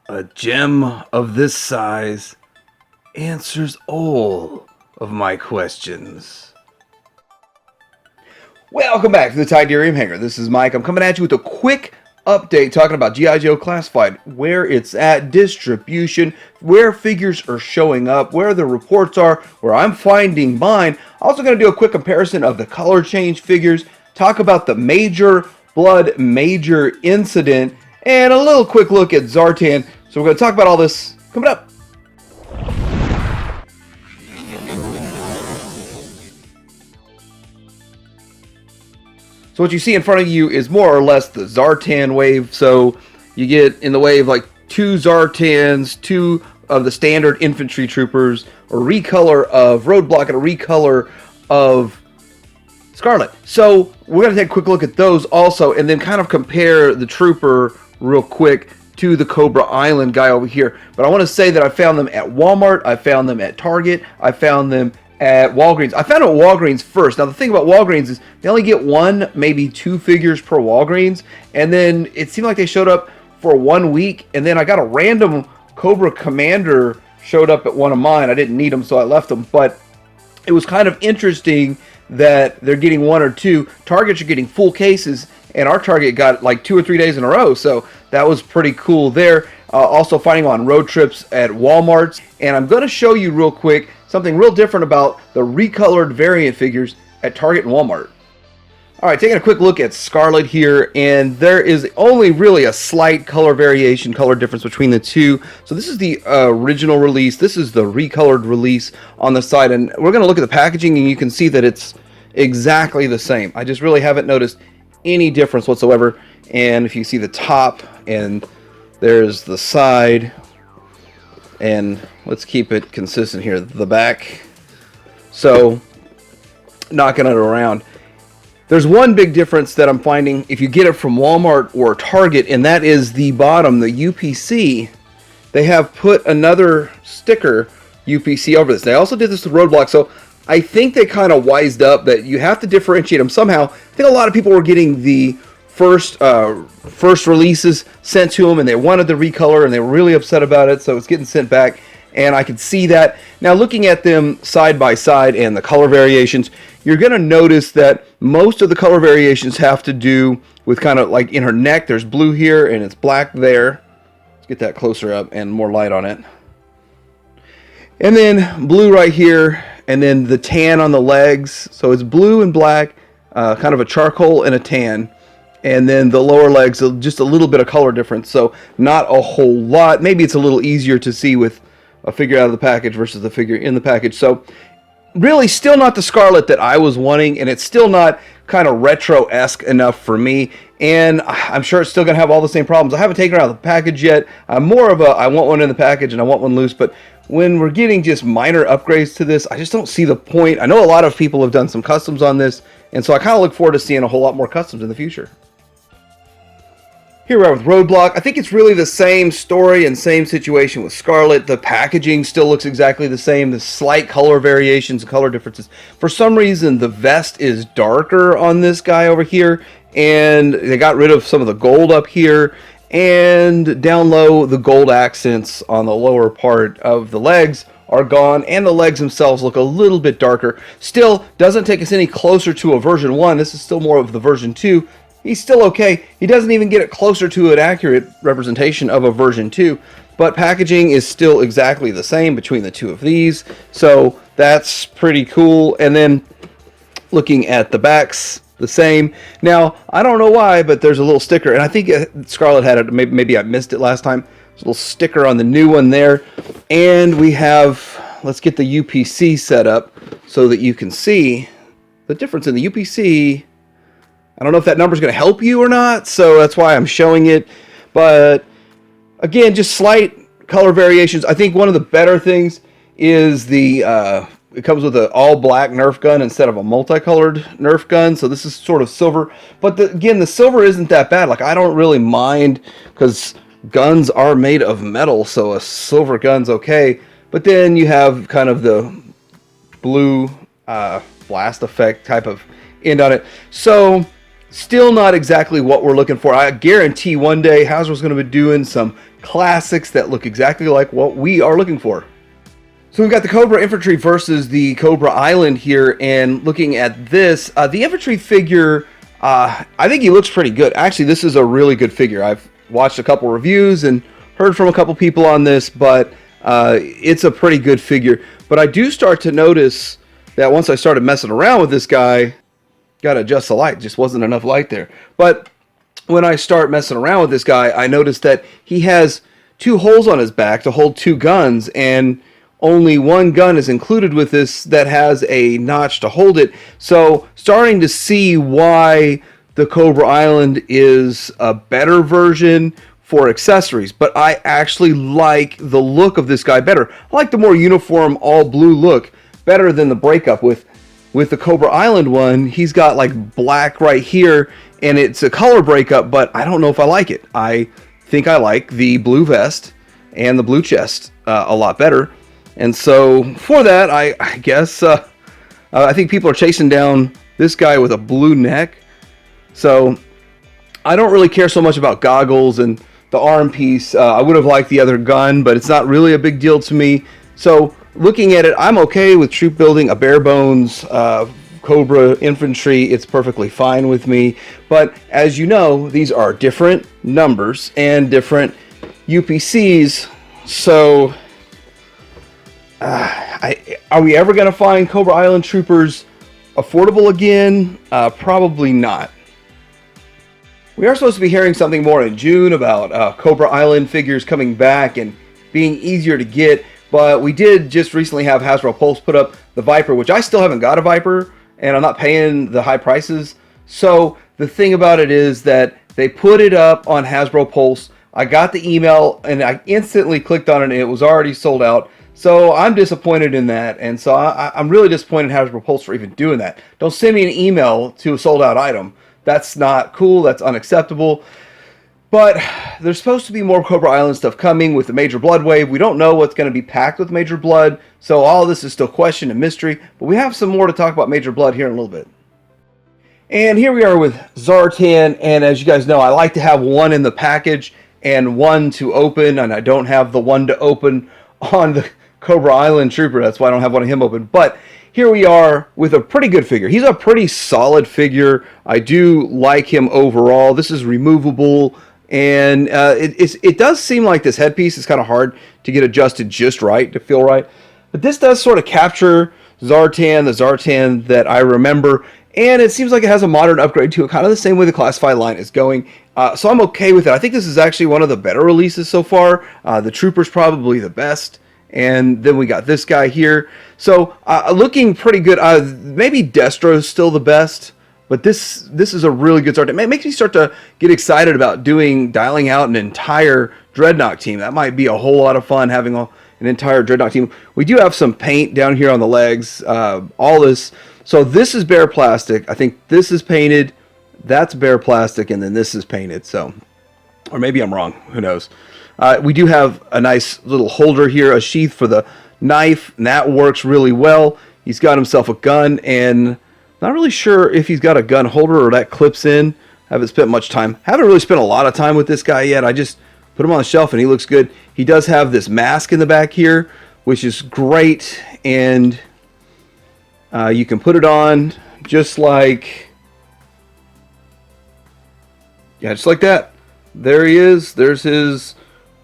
A gem of this size answers all of my questions. Welcome back to the Tidarium Hangar. This is Mike. I'm coming at you with a quick update talking about G.I. Joe Classified, where it's at, distribution, where figures are showing up, where the reports are, where I'm finding mine. Also going to do a quick comparison of the color change figures, talk about the major Bludd major incident, and a little quick look at Zartan. So we're going to talk about all this coming up. So what you see in front of you is more or less the Zartan wave. So you get in the wave like 2 Zartans, 2 of the standard infantry troopers, a recolor of Roadblock, and a recolor of Scarlett. So we're going to take a quick look at those also, and then kind of compare the trooper real quick to the Cobra Island guy over here. But I want to say that I found them at Walmart, I found them at Target, I found them at Walgreens. I found them at Walgreens first. Now the thing about Walgreens is they only get 1, maybe 2 figures per Walgreens, and then it seemed like they showed up for 1 week, and then I got a random Cobra Commander showed up at one of mine. I didn't need them, so I left them, but it was kind of interesting that they're getting 1 or 2. Targets are getting full cases, and our Target got like 2 or 3 days in a row, so that was pretty cool there. Also finding them on road trips at Walmart's, and I'm going to show you real quick something real different about the recolored variant figures at Target and Walmart. Alright, taking a quick look at Scarlett here, and there is only really a slight color variation, color difference between the two. So this is the original release, this is the recolored release on the side, and we're going to look at the packaging and you can see that it's exactly the same. I just really haven't noticed any difference whatsoever. And if you see the top, and there's the side, and let's keep it consistent here, the back. So knocking it around, there's one big difference that I'm finding if you get it from Walmart or Target, and that is the bottom, the UPC. They have put another sticker UPC over this. They also did this with Roadblock, so I think they kind of wised up that you have to differentiate them somehow. I think a lot of people were getting the first releases sent to them, and they wanted the recolor, and they were really upset about it, so it's getting sent back, and I could see that. Now looking at them side by side and the color variations, you're going to notice that most of the color variations have to do with kind of like in her neck, there's blue here, and it's black there. Let's get that closer up and more light on it. And then blue right here, and then the tan on the legs, so it's blue and black, kind of a charcoal and a tan. And then the lower legs, just a little bit of color difference, so not a whole lot. Maybe it's a little easier to see with a figure out of the package versus the figure in the package. So really still not the Scarlett that I was wanting, and it's still not kind of retro-esque enough for me. And I'm sure it's still going to have all the same problems. I haven't taken it out of the package yet. I'm more of a, I want one in the package and I want one loose, but when we're getting just minor upgrades to this, I just don't see the point. I know a lot of people have done some customs on this, and so I kind of look forward to seeing a whole lot more customs in the future. Here we are with Roadblock. I think it's really the same story and same situation with Scarlett. The packaging still looks exactly the same. The slight color variations and color differences. For some reason, the vest is darker on this guy over here, and they got rid of some of the gold up here, and down low, the gold accents on the lower part of the legs are gone, and the legs themselves look a little bit darker. Still, doesn't take us any closer to a version 1. This is still more of the version 2. He's still okay. He doesn't even get it closer to an accurate representation of a version 2, but packaging is still exactly the same between the two of these, so that's pretty cool. And then looking at the backs, the same. Now, I don't know why, but there's a little sticker, and I think Scarlett had it, maybe I missed it last time. There's a little sticker on the new one there, and we have, let's get the UPC set up so that you can see the difference in the UPC. I don't know if that number is going to help you or not, so that's why I'm showing it. But again, just slight color variations. I think one of the better things is the it comes with an all-black Nerf gun instead of a multicolored Nerf gun. So this is sort of silver. But again, the silver isn't that bad. Like, I don't really mind because guns are made of metal, so a silver gun's okay. But then you have kind of the blue blast effect type of end on it. So Still not exactly what we're looking for. I guarantee one day Hasbro's going to be doing some classics that look exactly like what we are looking for. So we've got the Cobra Infantry versus the Cobra Island here, and looking at this, the Infantry figure, I think he looks pretty good. Actually, this is a really good figure. I've watched a couple reviews and heard from a couple people on this, but it's a pretty good figure. But I do start to notice that once I started messing around with this guy, got to adjust the light, just wasn't enough light there. But when I start messing around with this guy, I noticed that he has 2 holes on his back to hold 2 guns, and only 1 gun is included with this that has a notch to hold it. So starting to see why the Cobra Island is a better version for accessories. But I actually like the look of this guy better. I like the more uniform all blue look better than the breakup. With the Cobra Island one, he's got like black right here, and it's a color breakup, but I don't know if I like it. I think I like the blue vest and the blue chest a lot better. And so for that, I guess I think people are chasing down this guy with a blue neck. So I don't really care so much about goggles and the arm piece. I would have liked the other gun, but it's not really a big deal to me. So looking at it, I'm okay with troop building, a bare bones Cobra Infantry. It's perfectly fine with me. But as you know, these are different numbers and different UPCs. So are we ever going to find Cobra Island troopers affordable again? Probably not. We are supposed to be hearing something more in June about Cobra Island figures coming back and being easier to get, but we did just recently have Hasbro Pulse put up the Viper, which I still haven't got a Viper, and I'm not paying the high prices. So the thing about it is that they put it up on Hasbro Pulse. I got the email and I instantly clicked on it and it was already sold out. So I'm disappointed in that, and so I'm really disappointed in Hasbro Pulse for even doing that. Don't send me an email to a sold out item. That's not cool. That's unacceptable. But there's supposed to be more Cobra Island stuff coming with the Major Bludd wave. We don't know what's going to be packed with Major Bludd, so all of this is still question and mystery. But we have some more to talk about Major Bludd here in a little bit. And here we are with Zartan, and as you guys know, I like to have one in the package and one to open, and I don't have the one to open on the Cobra Island Trooper. That's why I don't have one of him open. But here we are with a pretty good figure. He's a pretty solid figure. I do like him overall. This is removable, and it does seem like this headpiece is kind of hard to get adjusted just right, to feel right. But this does sort of capture Zartan, the Zartan that I remember, and it seems like it has a modern upgrade to it, kind of the same way the Classified line is going. So I'm okay with it. I think this is actually one of the better releases so far. The Trooper's probably the best. And then we got this guy here. So looking pretty good. Maybe Destro's still the best, but this is a really good start. It makes me start to get excited about dialing out an entire Dreadnought team. That might be a whole lot of fun, having an entire Dreadnought team. We do have some paint down here on the legs. All this. So this is bare plastic. I think this is painted. That's bare plastic, and then this is painted. So, or maybe I'm wrong. Who knows? We do have a nice little holder here, a sheath for the knife, and that works really well. He's got himself a gun, and not really sure if he's got a gun holder or that clips in. Haven't spent much time. Haven't really spent a lot of time with this guy yet. I just put him on the shelf, and he looks good. He does have this mask in the back here, which is great, and you can put it on just like, yeah, just like that. There he is. There's his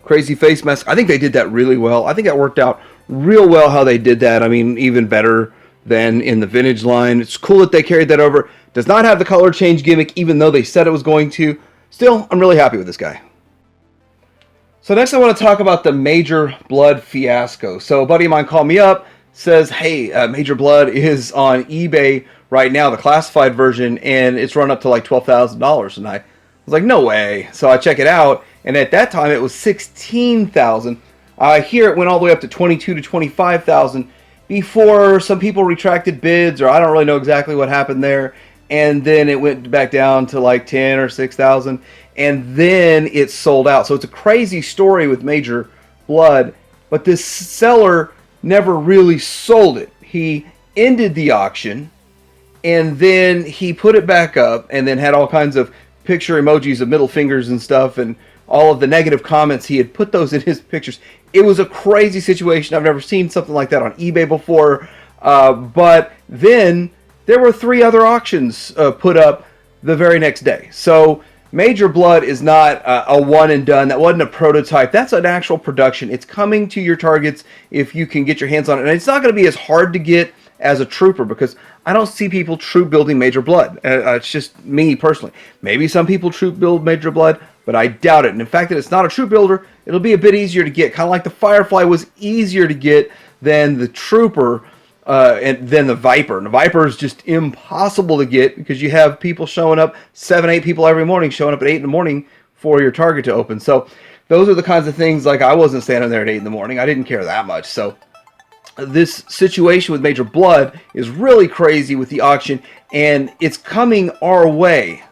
crazy face mask. I think they did that really well. I think that worked out real well how they did that. I mean, even better than in the vintage line. It's cool that they carried that over. Does not have the color change gimmick, even though they said it was going to. Still, I'm really happy with this guy. So next I want to talk about the Major Bludd fiasco. So a buddy of mine called me up, says, hey, Major Bludd is on eBay right now, the classified version, and it's run up to like $12,000. And I was like, no way. So I check it out, and at that time it was $16,000. Here it went all the way up to $22,000 to $25,000 before some people retracted bids, or I don't really know exactly what happened there. And then it went back down to like $10,000 or $6,000, and then it sold out. So it's a crazy story with Major Bludd, but this seller never really sold it. He ended the auction, and then he put it back up, and then had all kinds of picture emojis of middle fingers and stuff, and all of the negative comments. He had put those in his pictures. It was a crazy situation. I've never seen something like that on eBay before. But then there were 3 other auctions put up the very next day. So Major Bludd is not a one and done. That wasn't a prototype. That's an actual production. It's coming to your targets if you can get your hands on it. And it's not going to be as hard to get as a trooper, because I don't see people troop building Major Bludd. It's just me personally. Maybe some people troop build Major Bludd, but I doubt it. And in fact, that it's not a troop builder, it'll be a bit easier to get. Kind of like the Firefly was easier to get than the Trooper and then the Viper. And the Viper is just impossible to get because you have people showing up, 7, 8 people every morning showing up at 8 in the morning for your target to open. So those are the kinds of things, like I wasn't standing there at 8 in the morning. I didn't care that much. So this situation with Major Bludd is really crazy with the auction, and it's coming our way.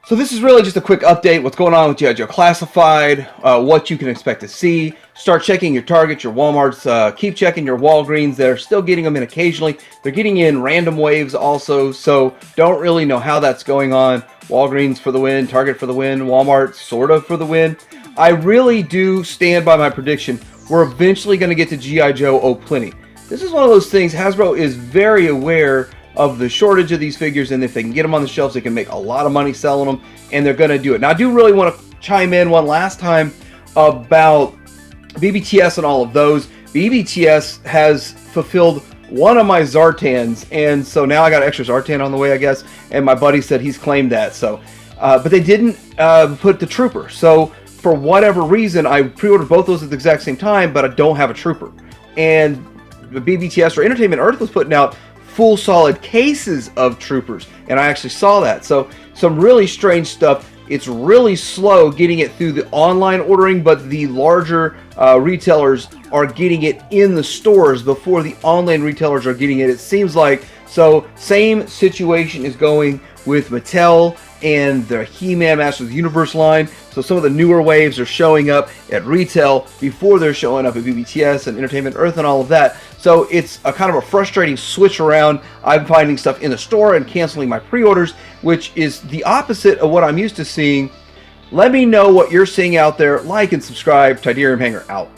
So this is really just a quick update. What's going on with G.I. Joe Classified, what you can expect to see. Start checking your Targets, your Walmarts. Keep checking your Walgreens. They're still getting them in occasionally. They're getting in random waves also, so don't really know how that's going on. Walgreens for the win, Target for the win, Walmart sort of for the win. I really do stand by my prediction. We're eventually going to get to G.I. Joe O'Plenty. This is one of those things. Hasbro is very aware of the shortage of these figures, and if they can get them on the shelves, they can make a lot of money selling them, and they're going to do it. Now, I do really want to chime in one last time about BBTS and all of those. BBTS has fulfilled one of my Zartans, and so now I got extra Zartan on the way, I guess, and my buddy said he's claimed that. So, but they didn't put the Trooper. So for whatever reason, I pre-ordered both those at the exact same time, but I don't have a Trooper. And the BBTS, or Entertainment Earth, was putting out full solid cases of Troopers, and I actually saw that. So some really strange stuff. It's really slow getting it through the online ordering, but the larger retailers are getting it in the stores before the online retailers are getting it, it seems like. So same situation is going with Mattel and the He-Man Masters of the Universe line. So some of the newer waves are showing up at retail before they're showing up at BBTS and Entertainment Earth and all of that. So it's a kind of a frustrating switch around. I'm finding stuff in the store and canceling my pre-orders, which is the opposite of what I'm used to seeing. Let me know what you're seeing out there. Like and subscribe. Tidarium Hanger out.